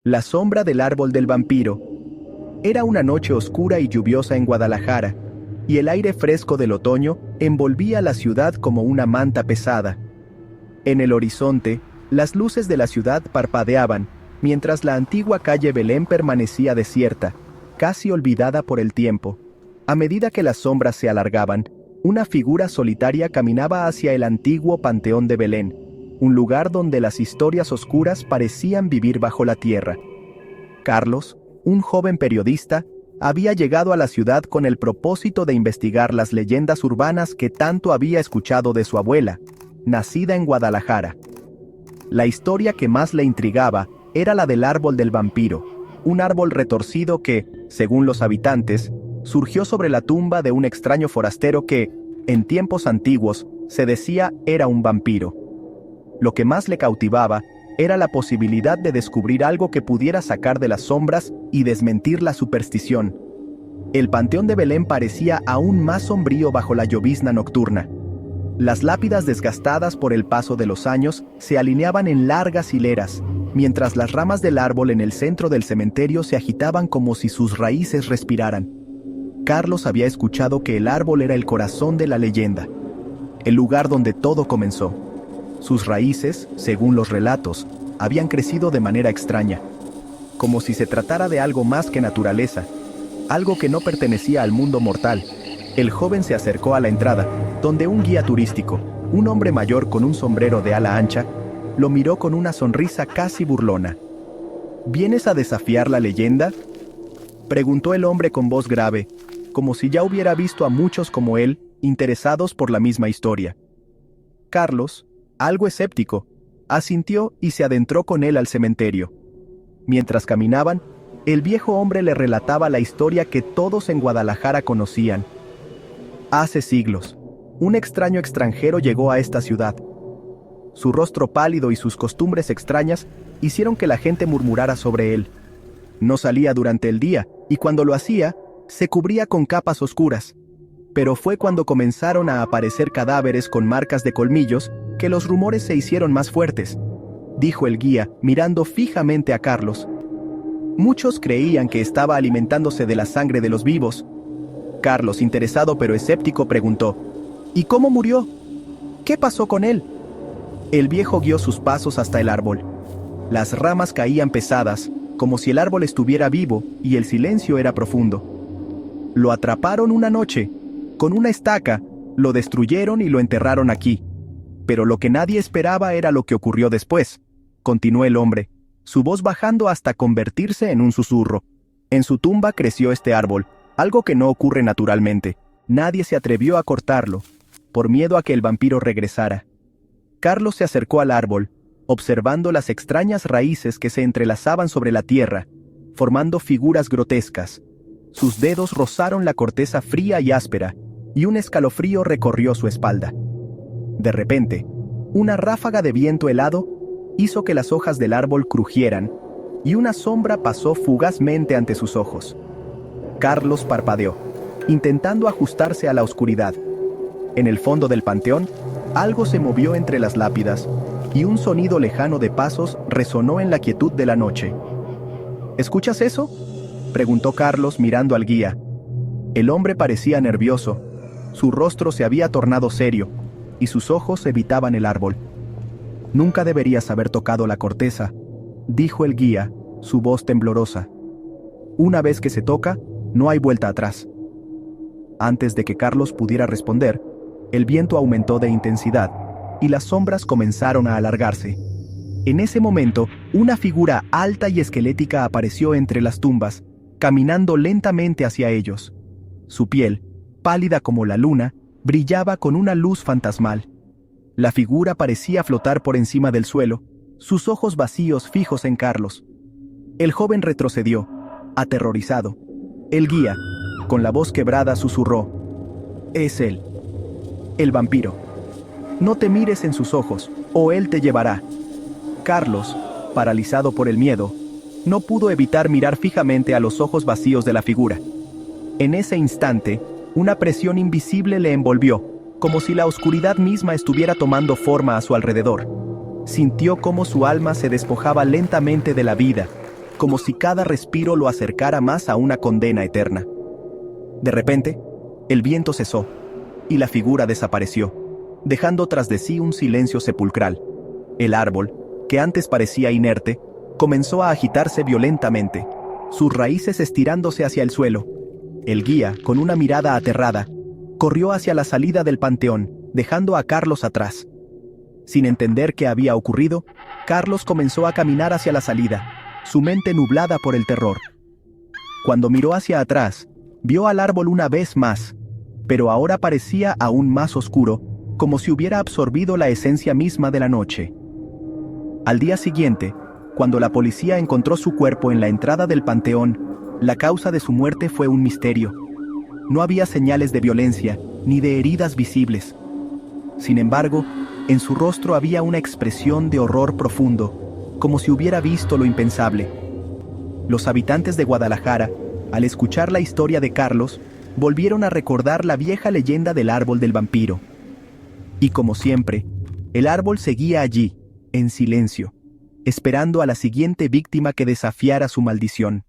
La sombra del árbol del vampiro. Era una noche oscura y lluviosa en Guadalajara, y el aire fresco del otoño envolvía la ciudad como una manta pesada. En el horizonte, las luces de la ciudad parpadeaban, mientras la antigua calle Belén permanecía desierta, casi olvidada por el tiempo. A medida que las sombras se alargaban, una figura solitaria caminaba hacia el antiguo Panteón de Belén, un lugar donde las historias oscuras parecían vivir bajo la tierra. Carlos, un joven periodista, había llegado a la ciudad con el propósito de investigar las leyendas urbanas que tanto había escuchado de su abuela, nacida en Guadalajara. La historia que más le intrigaba era la del árbol del vampiro, un árbol retorcido que, según los habitantes, surgió sobre la tumba de un extraño forastero que, en tiempos antiguos, se decía era un vampiro. Lo que más le cautivaba era la posibilidad de descubrir algo que pudiera sacar de las sombras y desmentir la superstición. El Panteón de Belén parecía aún más sombrío bajo la llovizna nocturna. Las lápidas desgastadas por el paso de los años se alineaban en largas hileras, mientras las ramas del árbol en el centro del cementerio se agitaban como si sus raíces respiraran. Carlos había escuchado que el árbol era el corazón de la leyenda, el lugar donde todo comenzó. Sus raíces, según los relatos, habían crecido de manera extraña, como si se tratara de algo más que naturaleza, algo que no pertenecía al mundo mortal. El joven se acercó a la entrada, donde un guía turístico, un hombre mayor con un sombrero de ala ancha, lo miró con una sonrisa casi burlona. ¿Vienes a desafiar la leyenda?, preguntó el hombre con voz grave, como si ya hubiera visto a muchos como él, interesados por la misma historia. Carlos, algo escéptico, asintió y se adentró con él al cementerio. Mientras caminaban, el viejo hombre le relataba la historia que todos en Guadalajara conocían. Hace siglos, un extraño extranjero llegó a esta ciudad. Su rostro pálido y sus costumbres extrañas hicieron que la gente murmurara sobre él. No salía durante el día, y cuando lo hacía, se cubría con capas oscuras. Pero fue cuando comenzaron a aparecer cadáveres con marcas de colmillos que los rumores se hicieron más fuertes, dijo el guía, mirando fijamente a Carlos. Muchos creían que estaba alimentándose de la sangre de los vivos. Carlos, interesado pero escéptico, preguntó: ¿y cómo murió? ¿Qué pasó con él? El viejo guió sus pasos hasta el árbol. Las ramas caían pesadas, como si el árbol estuviera vivo y el silencio era profundo. Lo atraparon una noche. Con una estaca, lo destruyeron y lo enterraron aquí. Pero lo que nadie esperaba era lo que ocurrió después, continuó el hombre, su voz bajando hasta convertirse en un susurro. En su tumba creció este árbol, algo que no ocurre naturalmente. Nadie se atrevió a cortarlo, por miedo a que el vampiro regresara. Carlos se acercó al árbol, observando las extrañas raíces que se entrelazaban sobre la tierra, formando figuras grotescas. Sus dedos rozaron la corteza fría y áspera, y un escalofrío recorrió su espalda. De repente, una ráfaga de viento helado hizo que las hojas del árbol crujieran, y una sombra pasó fugazmente ante sus ojos. Carlos parpadeó, intentando ajustarse a la oscuridad. En el fondo del panteón, algo se movió entre las lápidas, y un sonido lejano de pasos resonó en la quietud de la noche. ¿Escuchas eso?, preguntó Carlos mirando al guía. El hombre parecía nervioso. Su rostro se había tornado serio, y sus ojos evitaban el árbol. Nunca deberías haber tocado la corteza, dijo el guía, su voz temblorosa. Una vez que se toca, no hay vuelta atrás. Antes de que Carlos pudiera responder, el viento aumentó de intensidad, y las sombras comenzaron a alargarse. En ese momento, una figura alta y esquelética apareció entre las tumbas, caminando lentamente hacia ellos. Su piel, pálida como la luna, brillaba con una luz fantasmal. La figura parecía flotar por encima del suelo, sus ojos vacíos fijos en Carlos. El joven retrocedió, aterrorizado. El guía, con la voz quebrada, susurró: «Es él, el vampiro. No te mires en sus ojos, o él te llevará». Carlos, paralizado por el miedo, no pudo evitar mirar fijamente a los ojos vacíos de la figura. En ese instante, una presión invisible le envolvió, como si la oscuridad misma estuviera tomando forma a su alrededor. Sintió cómo su alma se despojaba lentamente de la vida, como si cada respiro lo acercara más a una condena eterna. De repente, el viento cesó, y la figura desapareció, dejando tras de sí un silencio sepulcral. El árbol, que antes parecía inerte, comenzó a agitarse violentamente, sus raíces estirándose hacia el suelo. El guía, con una mirada aterrada, corrió hacia la salida del panteón, dejando a Carlos atrás. Sin entender qué había ocurrido, Carlos comenzó a caminar hacia la salida, su mente nublada por el terror. Cuando miró hacia atrás, vio al árbol una vez más, pero ahora parecía aún más oscuro, como si hubiera absorbido la esencia misma de la noche. Al día siguiente, cuando la policía encontró su cuerpo en la entrada del panteón, la causa de su muerte fue un misterio. No había señales de violencia, ni de heridas visibles. Sin embargo, en su rostro había una expresión de horror profundo, como si hubiera visto lo impensable. Los habitantes de Guadalajara, al escuchar la historia de Carlos, volvieron a recordar la vieja leyenda del árbol del vampiro. Y como siempre, el árbol seguía allí, en silencio, esperando a la siguiente víctima que desafiara su maldición.